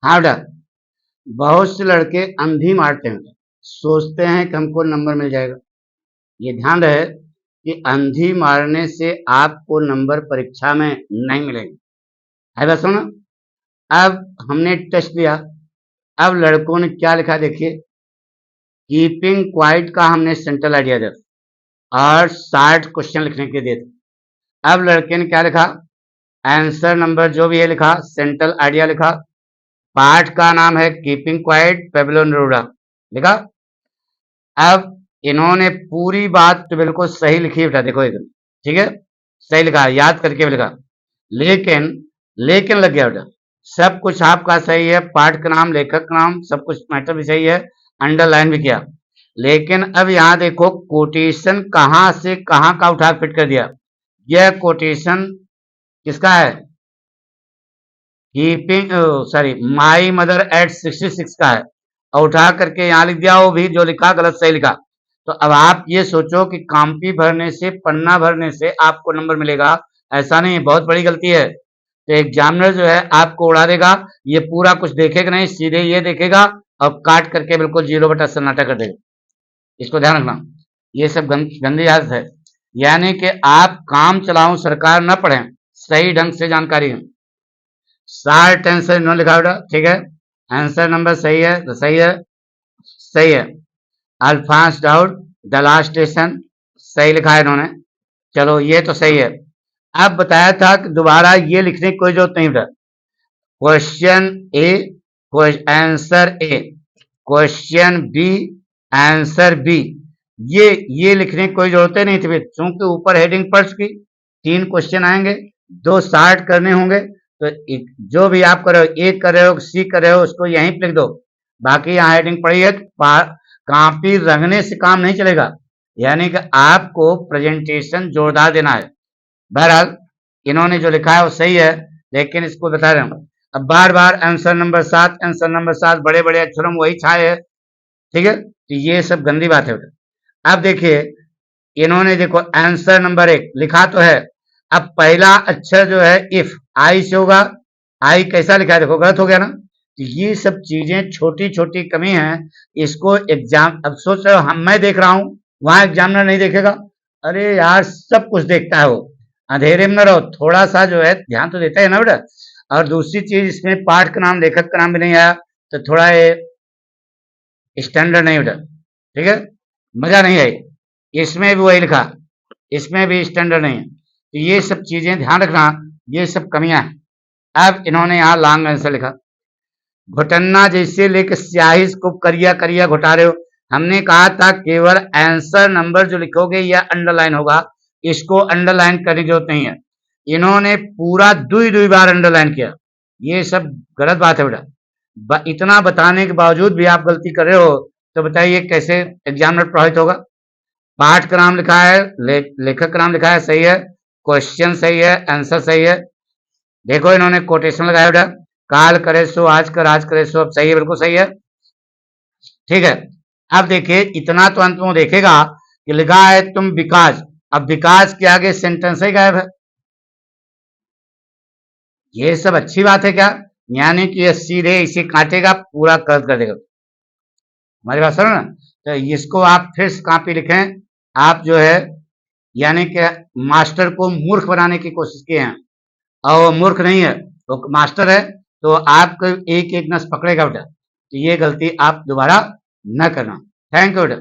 हाँ बेटा, बहुत से लड़के अंधी मारते हैं, सोचते हैं कि हमको नंबर मिल जाएगा। ये ध्यान रहे कि अंधी मारने से आपको नंबर परीक्षा में नहीं मिलेंगे। है बात सुनो। अब हमने टेस्ट लिया, अब लड़कों ने क्या लिखा देखिए, कीपिंग क्वाइट का हमने सेंट्रल आइडिया दिया और 60 क्वेश्चन लिखने के दिए थे। अब लड़के ने क्या लिखा, आंसर नंबर जो भी है लिखा, सेंट्रल आइडिया लिखा, पाठ का नाम है कीपिंग क्वाइट पेब्लो नेरूदा लिखा। अब इन्होंने पूरी बात तो बिल्कुल सही लिखी बेटा, देखो एकदम ठीक है, सही लिखा, याद करके भी लिखा, लेकिन लेकिन लग गया बेटा, सब कुछ आपका सही है, पाठ का नाम, लेखक का नाम, सब कुछ मैटर भी सही है, अंडरलाइन भी किया, लेकिन अब यहां देखो कोटेशन कहां से कहां का उठा फिट कर दिया। यह कोटेशन किसका है, keeping sorry my mother eight 66 का है, और उठा करके यहाँ लिख दिया, वो भी जो लिखा गलत सही लिखा। तो अब आप ये सोचो कि कॉपी भरने से, पन्ना भरने से आपको नंबर मिलेगा, ऐसा नहीं, बहुत बड़ी गलती है। तो एग्जामिनर जो है आपको उड़ा देगा, ये पूरा कुछ देखेगा नहीं, सीधे ये देखेगा और काट करके बिल्कुल 0/सन्नाटा कर देगा। इसको ध्यान रखना, ये सब गंदी आदत है। यानी कि आप काम चलाओ सरकार न पढ़ें, सही ढंग से जानकारी है। शार्ट आंसर इन्होंने लिखा बेटा, ठीक है, आंसर नंबर सही है तो सही है, सही है। Alphonse doubt the last station सही लिखा है इन्होंने, चलो ये तो सही है। अब बताया था कि दोबारा ये लिखने की कोई जरूरत नहीं बेटा, question A answer A, question B answer B, ये लिखने की कोई जरूरत नहीं थी, चूंकि ऊपर हेडिंग पढ़ चुकी, 3 क्वेश्चन आएंगे, 2 शार्ट करने होंगे, तो जो भी आप कर रहे हो, ए कर रहे हो, सी कर रहे हो, उसको यहीं पे लिख दो, बाकी यहाँ हेडिंग पड़ी है, कॉपी रंगने से काम नहीं चलेगा, यानी कि आपको प्रेजेंटेशन जोरदार देना है। बहरहाल इन्होंने जो लिखा है वो सही है, लेकिन इसको बता रहे हूँ, अब बार बार आंसर नंबर 7 आंसर नंबर 7 बड़े बड़े अक्षरों में वही छाए है, ठीक है, तो ये सब गंदी बात है बेटा। अब देखिए इन्होंने देखो आंसर नंबर 1 लिखा तो है, अब पहला अक्षर जो है इफ, आई से होगा, आई कैसा लिखा है देखो, गलत हो गया ना। तो ये सब चीजें छोटी छोटी कमी है, इसको एग्जाम, अब सोच रहे हो हम, मैं देख रहा हूं, वहां एग्जामिनर नहीं देखेगा, अरे यार सब कुछ देखता है वो, अंधेरे में न रहो, थोड़ा सा जो है ध्यान तो देता है ना बेटा। और दूसरी चीज, इसमें पाठ का नाम, लेखक का नाम भी नहीं आया, तो थोड़ा ये स्टैंडर्ड नहीं बेटा, ठीक है, मजा नहीं आई। इसमें भी वही लिखा, इसमें भी स्टैंडर्ड नहीं है, तो ये सब चीजें ध्यान रखना, ये सब कमियां हैं। अब इन्होंने यहाँ लॉन्ग आंसर लिखा, घुटन्ना जैसे लेके स्याही को करिया करिया घुटा रहे हो, हमने कहा था केवल आंसर नंबर जो लिखोगे या अंडरलाइन होगा, इसको अंडरलाइन करने की जरूरत नहीं है, इन्होंने पूरा दुई दुई बार अंडरलाइन किया, ये सब गलत बात है बेटा। इतना बताने के बावजूद भी आप गलती कर रहे हो, तो बताइए कैसे एग्जामिनर प्रभावित होगा। पाठ का नाम लिखा है, लेखक का नाम लिखा है, सही है, क्वेश्चन सही है, आंसर सही है, देखो इन्होंने कोटेशन लगाया बेटा, काल करे सो आज कर, आज करे सो अब, सही है, बिल्कुल सही है, ठीक है। अब देखिए इतना तो अंत में देखेगा कि लिखा है तुम विकास, अब विकास के आगे सेंटेंस ही गायब है, ये सब अच्छी बात है क्या, यानी कि ये सीधे इसे काटेगा, पूरा कर्ज कर देगा, हमारी बात सुनो ना। तो इसको आप फिर से कॉपी लिखें, आप जो है यानी कि मास्टर को मूर्ख बनाने की कोशिश किए हैं, और वो मूर्ख नहीं है, वो मास्टर है, तो आपको एक एक नस पकड़ेगा बेटा, तो ये गलती आप दोबारा न करना। थैंक यू बेटा।